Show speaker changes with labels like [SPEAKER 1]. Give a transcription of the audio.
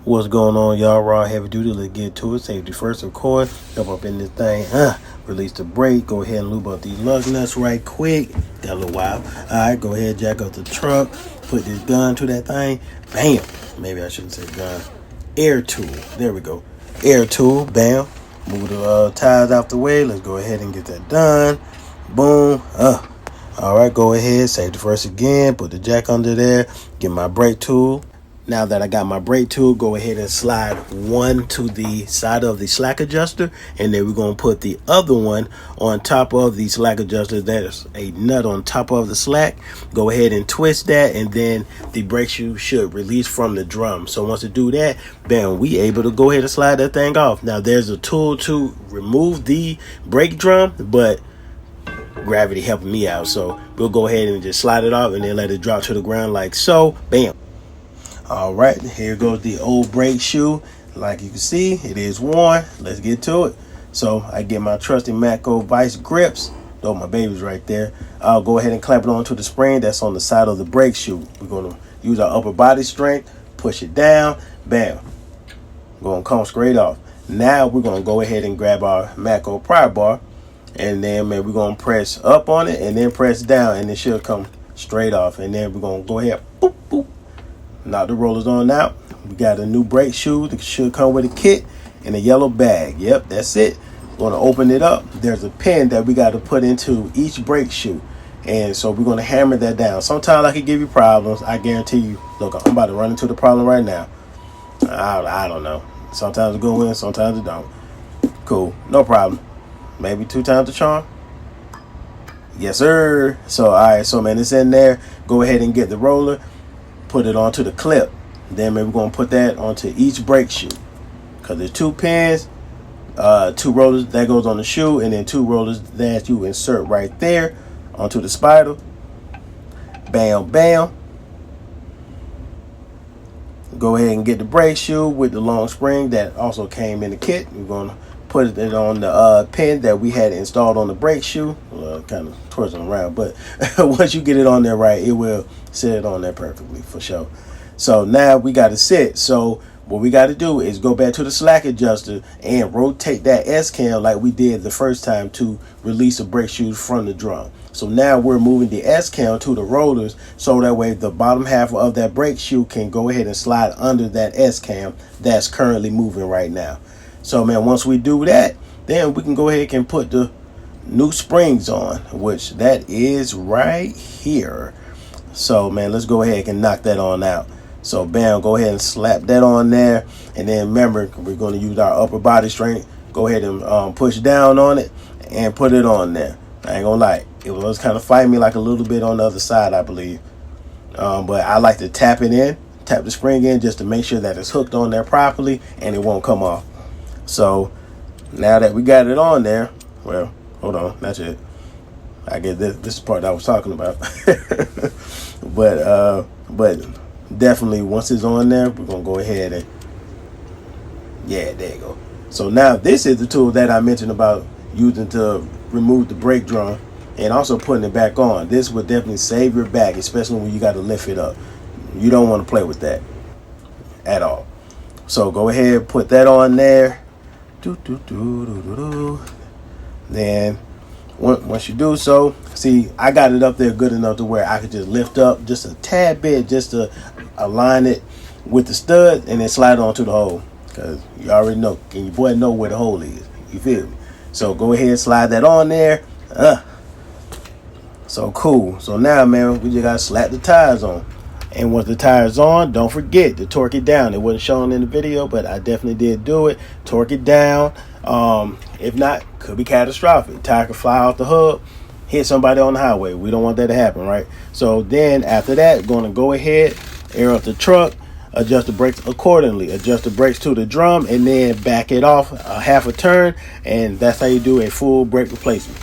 [SPEAKER 1] What's going on, y'all? Raw heavy duty. Let's get to it. Safety first, of course. Jump up in this thing. Release the brake. Go ahead and lube up these lug nuts right quick. Got a little while. Alright, go ahead, jack up the truck. Put this gun to that thing. Bam. Maybe I shouldn't say gun. Air tool. There we go. Air tool. Bam. Move the tires out the way. Let's go ahead and get that done. Boom. Alright, go ahead. Safety first again. Put the jack under there. Get my brake tool. Now that I got my brake tool, go ahead and slide one to the side of the slack adjuster, and then we're going to put the other one on top of the slack adjuster. There's a nut on top of the slack. Go ahead and twist that, and then the brake shoe should release from the drum. So once you do that, bam, we able to go ahead and slide that thing off. Now there's a tool to remove the brake drum, but gravity helping me out, so we'll go ahead and just slide it off and then let it drop to the ground like so. Bam. All right, here goes the old brake shoe. Like you can see, it is worn. Let's get to it. So I get my trusty Matco Vice grips. Though my baby's right there. I'll go ahead and clamp it onto the spring that's on the side of the brake shoe. We're gonna use our upper body strength, push it down, bam. Gonna come straight off. Now we're gonna go ahead and grab our Matco pry bar, and then we're gonna press up on it and then press down, and it should come straight off. And then we're gonna go ahead, boop, boop. Knock the rollers on out. We got a new brake shoe that should come with a kit and a yellow bag. Yep, that's it. Going to open it up. There's a pin that we got to put into each brake shoe, and so we're going to hammer that down. Sometimes I can give you problems. I guarantee you. Look, I'm about to run into the problem right now. I don't know. Sometimes it go in, sometimes it don't. Cool, no problem. Maybe 2 times the charm. Yes, sir. So all right, so man, it's in there. Go ahead and get the roller. Put it onto the clip. Then maybe we're going to put that onto each brake shoe, because there's 2 pins, 2 rollers that goes on the shoe, and then 2 rollers that you insert right there onto the spindle. Bam, bam. Go ahead and get the brake shoe with the long spring that also came in the kit. We're going to put it on the pin that we had installed on the brake shoe. Kind of twisting around, but once you get it on there right, it will sit on there perfectly for sure. So now we got to sit. So what we got to do is go back to the slack adjuster and rotate that S-cam like we did the first time to release the brake shoes from the drum. So now we're moving the S-cam to the rollers, so that way the bottom half of that brake shoe can go ahead and slide under that S-cam that's currently moving right now. So man, once we do that, then we can go ahead and put the new springs on, which that is right here. So man, let's go ahead and knock that on out. So bam, go ahead and slap that on there, and then remember, we're going to use our upper body strength. Go ahead and push down on it and put it on there. I ain't gonna lie, it was kind of fighting me like a little bit on the other side, I believe, but I like to tap it in, tap the spring in, just to make sure that it's hooked on there properly and it won't come off. So now that we got it on there, well, hold on, that's it. I guess this is the part I was talking about. but definitely once it's on there, we're gonna go ahead and, yeah, there you go. So now this is the tool that I mentioned about using to remove the brake drum and also putting it back on. This would definitely save your back, especially when you got to lift it up. You don't want to play with that at all. So go ahead, put that on there. Then once you do so, see, I got it up there good enough to where I could just lift up just a tad bit, just to align it with the stud, and then slide it onto the hole, because you already know, and your boy know where the hole is. You feel me? So go ahead and slide that on there. So cool. So now, man, we just gotta slap the tires on. And once the tire's on, don't forget to torque it down. It wasn't shown in the video, but I definitely did do it. Torque it down. If not, could be catastrophic. Tire could fly off the hub, hit somebody on the highway. We don't want that to happen, right? So then after that, going to go ahead, air up the truck, adjust the brakes accordingly, adjust the brakes to the drum, and then back it off a half a turn, and that's how you do a full brake replacement.